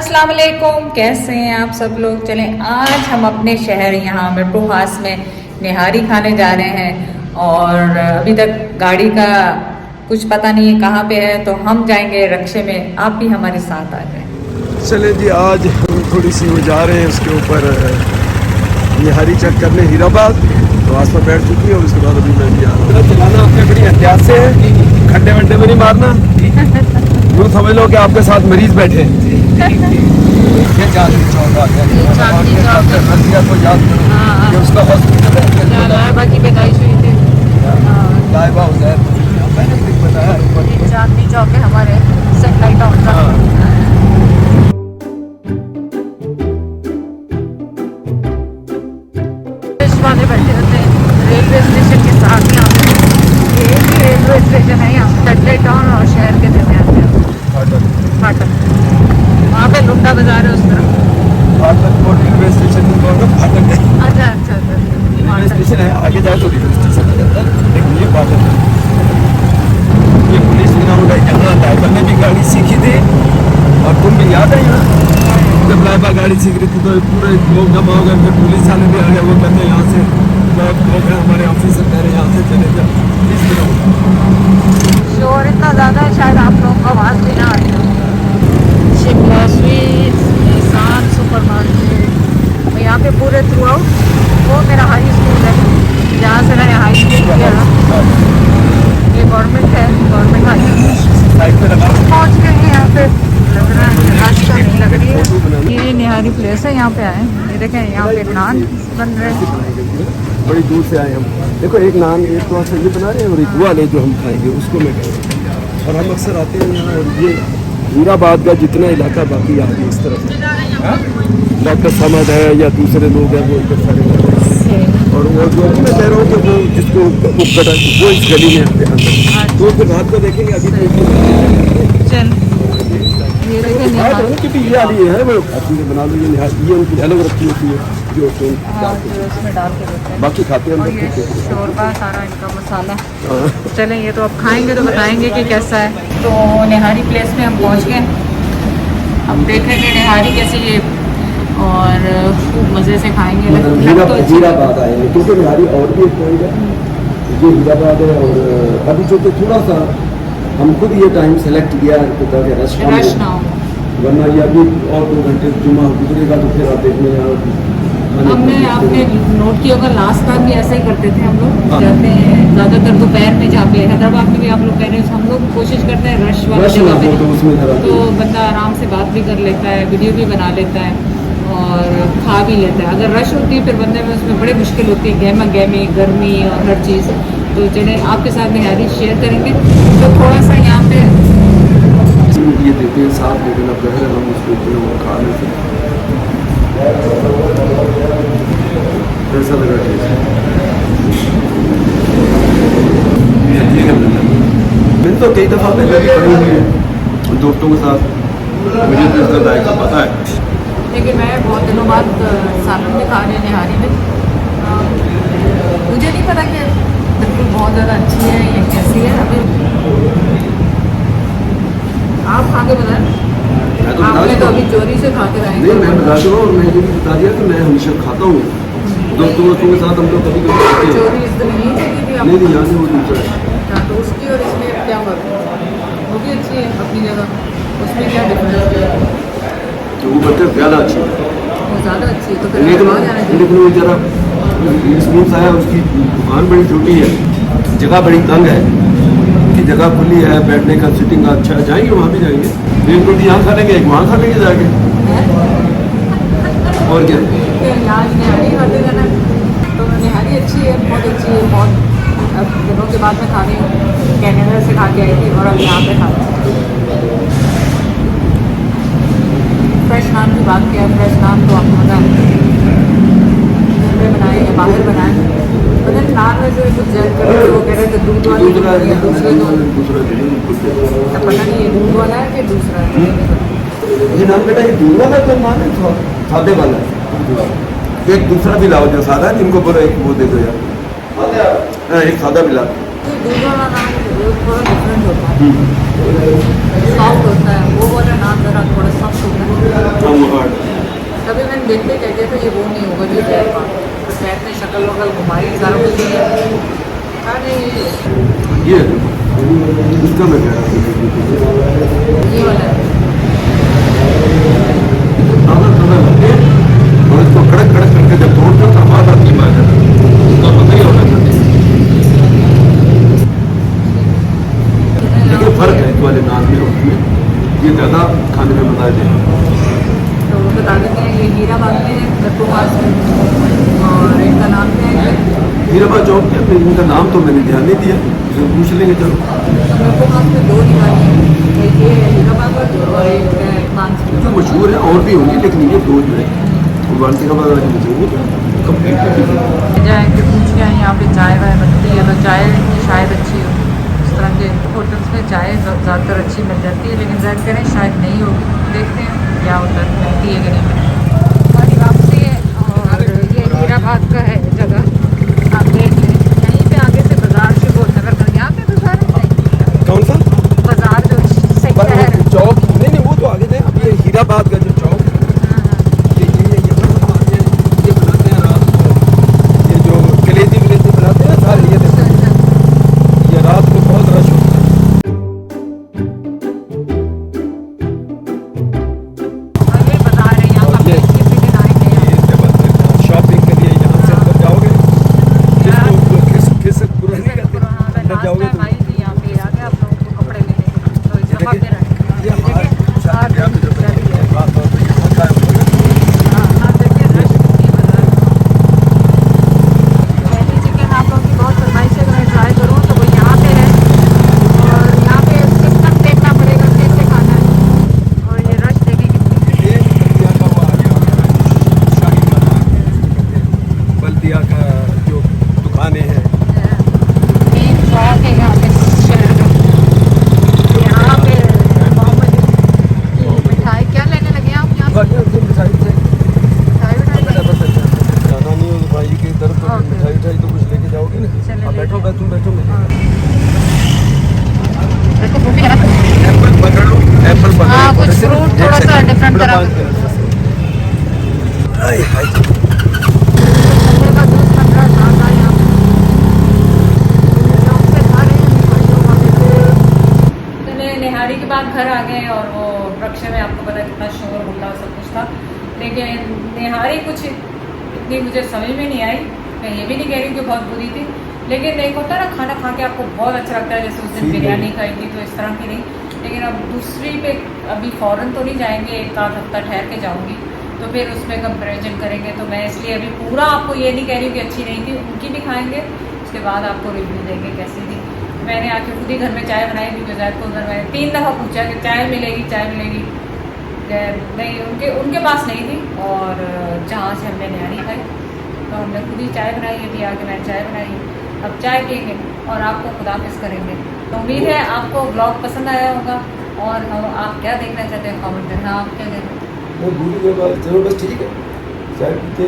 अस्सलाम वालेकुम, कैसे हैं आप सब लोग। चलें आज हम अपने शहर यहाँ मेट्रो हाउस में निहारी खाने जा रहे हैं और अभी तक गाड़ी का कुछ पता नहीं है कहाँ पे है, तो हम जाएंगे रक्शे में। आप भी हमारे साथ आ जाएं। चले जी, आज हम थोड़ी सी वो जा रहे हैं उसके ऊपर निहारी चेक करने हीराबाद। तो आस पर बैठ चुकी है और उसके बाद अभी मैं भी आ रहा हूँ। चलाना अपने बड़ी एहतियात से, खड्डे वड्डे में नहीं मारना। यूँ समझ लो कि आपके साथ मरीज बैठे हैं। ये चांदनी चौक आ गया, तो याद करो उसका हॉस्पिटल है, लाइबा की पैदाइश हुई थी। लाइबा उधर मैंने भी बताया ऊपर चांदनी चौक है हमारे सैटेलाइट टाउन का। वाले बैठे होते हैं रेलवे स्टेशन के साथ। यहाँ पे ये भी रेलवे स्टेशन है, यहाँ सैटेलाइट टाउन और शहर के दरमियान फाटक। वहाँ पे लुंडा बाजार है उस तरफ। फाटक और रेलवे स्टेशन फाटक है। अच्छा अच्छा अच्छा, रेलवे स्टेशन है, आगे जाए तो रेलवे स्टेशन आ जाता है, लेकिन ये फाटक है। ये पुलिस ग्राउंड है, यहाँ ड्राइवर ने भी गाड़ी सीखी थी और तुम भी याद है यहाँ जब लाइबा गाड़ी सीख रही थी तो पूरे लोग जमा हो गए। फिर पुलिस वाले भी आ गए, वो कहते हैं यहाँ से बहुत लोग हैं हमारे ऑफिसर कह रहे हैं यहाँ से चले जाओ। शोर इतना ज़्यादा है शायद आप लोगों को आवाज़ भी ना आ रही हो। Shimla sweets, Nissan super market, यहाँ पे पूरे थ्रू आउट। वो मेरा हाई स्कूल है जहाँ से मैंने हाई स्कूल किया। ये गवर्नमेंट है, गवर्नमेंट हाई साइड पे लगा पहुँच गए हैं। यहाँ पे लग रहा है आज का नहीं लग रही है। ये निहारी प्लेस है, यहाँ पे आए। ये देखें यहाँ पे नान बन रहे हैं। बड़ी दूर से आए हम। देखो एक नान एक तो सब्जी बना रहे हैं और एक वाले जो हम खाएंगे उसको मैं कह रहा हूँ। और हम अक्सर आते हैं यहाँ, और ये हीराबाद का जितना इलाका बाकी आगे इस तरफ डॉक्टर समद है या दूसरे लोग हैं वो इधर सारे हैं। और वो जो है मैं कह रहा हूँ कि वो जिसको उपकटा वो इस गली में आते हैं। तो फिर रात को देखेंगे अभी चल ये देखें निहारी क्योंकि ये वाली है वो खाती है, बना लो। ये निहारी ये उनकी अलग रखी होती है जो उसमें डाल के देते हैं। बाकी खाते हैं हम और ये लोग। शोरबा सारा इनका मसाला। चलें ये तो अब खाएंगे तो बताएंगे कि कैसा है। तो निहारी प्लेस में हम पहुंच गए। अब देख रहे हैं निहारी कैसी है और खूब मज़े से खाएंगे। हीराबाद आए हैं क्योंकि निहारी और भी एक पॉइंट है, ये हीराबाद है। और अभी जो कि थोड़ा सा हम खुद ये टाइम सेलेक्ट किया ताकि रश ना हो, वरना ये अभी और 2 घंटे जुमा गुजरेगा तो फिर आप देखने हमने आपने नोट किया होगा लास्ट टाइम भी ऐसा ही करते थे हम लोग। जाते हैं ज़्यादातर दोपहर में, जहाँ पे हैदराबाद में भी आप लोग कह रहे हैं, हम लोग कोशिश करते हैं रश वाली जगह पे तो बंदा आराम से बात भी कर लेता है, वीडियो भी बना लेता है और खा भी लेता है। अगर रश होती है फिर बंदे में उसमें बड़ी मुश्किल होती है, गहमा गहमी गर्मी और हर चीज़। तो चलिए आपके साथ निहारी शेयर करेंगे। तो थोड़ा सा यहाँ पे ये देते हैं साफ, लेकिन अब जहर हम उसको वो खा लेते हैं। कैसा लगा मैंने तो कई दफ़ा पहले भी पढ़ी हुई है दोस्तों के साथ, मुझे तो इसका जायका पता है। लेकिन मैं बहुत दिनों बाद सालन में खा रही हूँ निहारी में। मुझे नहीं पता कि बिल्कुल बहुत ज़्यादा अच्छी है ये कैसी है। अभी आप खा के बताएं। आपने तो अभी चोरी से खा के लाए। नहीं मैं बता दूँ, और मैं ये भी बता दिया कि मैं हमेशा खाता हूँ दोस्तों के साथ। हम लोग कभी कभी चोरी इस दिन नहीं चाहिए थी नहीं यहाँ से वो दूसरा है। तो उसकी और इसमें क्या फर्क है? वो भी अच्छी है अपनी जगह, उसमें क्या डिफरेंस है? तो वो बच्चे ज़्यादा अच्छी है, वो ज़्यादा अच्छी है तो फिर लेकिन वहाँ जाना चाहिए। लेकिन वो जरा स्कूल आया, उसकी दुकान बड़ी छोटी है, जगह बड़ी तंग है, उसकी जगह खुली है, बैठने का सिटिंग का अच्छा है। जाएंगे वहाँ भी जाएंगे, एक रोटी यहाँ खा लेंगे, एक वहाँ खा लेंगे जाके। और क्या यहाँ निहारी खाते थे ना, तो निहारी अच्छी है, बहुत अच्छी है। बहुत अब दिनों के बाद मैं खा रही हूँ, कैनेडा से खा के आई थी और अब यहाँ पे खा रही हूँ। फ्रेश नान की बात किया, फ्रेश नान तो आपको मज़ा घर में बनाए या बाहर बनाए। पता नहीं नान में से कुछ जल कर वो कह रहे थे दूध वाली या दूसरे दो, पता नहीं ये दूध वाला है कि दूसरा है। ये नाम बेटा ये दूध वाला तो नाम है, सादे वाला है। एक दूसरा भी लाओ जो सादा है, इनको बोलो एक वो दे दो यार, एक सादा भी ला। दूध वाला नान थोड़ा डिफरेंट होता है, सॉफ्ट होता है। वो वाला नान ज़रा थोड़ा सॉफ्ट होता है। तभी मैंने देखते कह दिया था ये वो नहीं होगा जो जैद था। तो जैद ने शक्ल वकल घुमाई सारा कुछ किया। अरे ये इसका मैं कह रहा हूँ ये वाला है। और इसको कड़क कड़क करके जब तोड़ते हो तो आवाज आती है बाहर उसका पता ही होना चाहिए। लेकिन फर्क है इस वाले नान में उसमें ये ज़्यादा खाने में मजा है। तो वो बता देते हैं ये हीराबाद में है लट्टू पास में और इनका नाम क्या है हीराबाद चौक के अपने इनका नाम तो मैंने ध्यान नहीं दिया फिर पूछ लेंगे चलो। लट्टू पास में दो दुकानें हैं एक ये है हीराबाद और एक है मानस जो मशहूर है और भी होंगी लेकिन ये दो जो है हीराबाद वाली मशहूर कंप्लीट जाएंगे पूछ के आए यहाँ पे चाय वाय बनती है तो चाय शायद अच्छी हो। इस तरह के होटल्स में चाय ज़्यादातर अच्छी मिल जाती है लेकिन ज़्यादा करें शायद नहीं होगी। देखते हैं क्या होता है मिलती है कि नहीं मिलती। हमारी वापसी है और ये हीराबाद का है जगह आप देख लें। यहीं पे आगे से बाजार शुरू होता है अगर यहाँ पे बाजार है नहीं कौन सा बाजार जो शहर है चौक नहीं वो तो आगे थे अब ये हीराबाद का जो चौक है ये यहाँ ये बनाते हैं रात को ये जो कलेजी वलेजी बनाते हैं सारे ये रात को बहुत रश होता है। और ये बाजार है यहाँ पर ये किसी दिन आएंगे यहाँ। इसके बाद फिर शॉपिंग के लिए यहाँ से अंदर जाओगे किस पुरानी अंदर जाओगे तो आई थी यहाँ पे आगे आप लोगों को कपड़े लेने तो इस दफा फिर आए। ये हमारे शादी ब्याह में जो बात होती है वो क्या है हाँ देखिए रश कितनी बाजार में। पहली चिकन आप लोगों की बहुत फरमाइश है अगर मैं ट्राई करूँ तो वो यहाँ पे है और यहाँ पे सिस्टम देखना पड़ेगा कैसे खाना है और ये रश देखिए कितनी। ये बल्दिया का वो आ गया शाही बाजार बल्दिया का जो दुकानें हैं मेन चौक है यहाँ पे शहर का। यहाँ पे मोहम्मद की मिठाई क्या लेने लगे आप यहाँ से? मिठाई जाना नहीं हो भाई के इधर तो ओके। मिठाई उठाई तो कुछ लेके जाओगे ना चले आप बैठो लेके। बैठो देखो वो भी है। एप्पल पकड़ लो एप्पल पकड़ हाँ, लो। कुछ एक fruit सेकंड, थोड़ा एक सा सेकंड, different बड़ा तरह पाँच मिनट। हाय हाय ठंडे का जूस बन रहा था यहाँ पे। चौक पे खा रहे हैं चले निहारी के बाद घर आ गए और वो रक्षा में आपको पता है कितना शोर गुल्ला सब कुछ था लेकिन निहारी कुछ इतनी मुझे समझ में नहीं आई। मैं ये भी नहीं कह रही कि बहुत बुरी थी लेकिन एक होता है ना खाना खा के आपको बहुत अच्छा लगता है जैसे उस दिन बिरयानी खाई थी तो इस तरह की नहीं। लेकिन अब दूसरी पे अभी फ़ौरन तो नहीं जाएंगे एक आध हफ्ता ठहर के जाऊँगी तो फिर उसमें कंपेरिजन करेंगे। तो मैं इसलिए अभी पूरा आपको ये नहीं कह रही हूँ कि अच्छी नहीं थी उनकी भी खाएंगे उसके बाद आपको रिव्यू देंगे कैसी थी। मैंने आके खुद ही घर में चाय बनाई क्योंकि जैद को उधर मैंने 3 दफ़ा पूछा कि चाय मिलेगी नहीं उनके पास नहीं थी और जहाँ से हमने निहारी खाई तो हमने खुद ही चाय बनाई है। अभी आके मैंने चाय बनाई अब चाय पियेंगे और आपको खुदाफिज करेंगे। तो उम्मीद है आपको ब्लॉग पसंद आया होगा और आप क्या देखना चाहते हैं कमेंट करना। आप क्या कहते हैं? वो भूल गए चलो बस ठीक है चाय पीते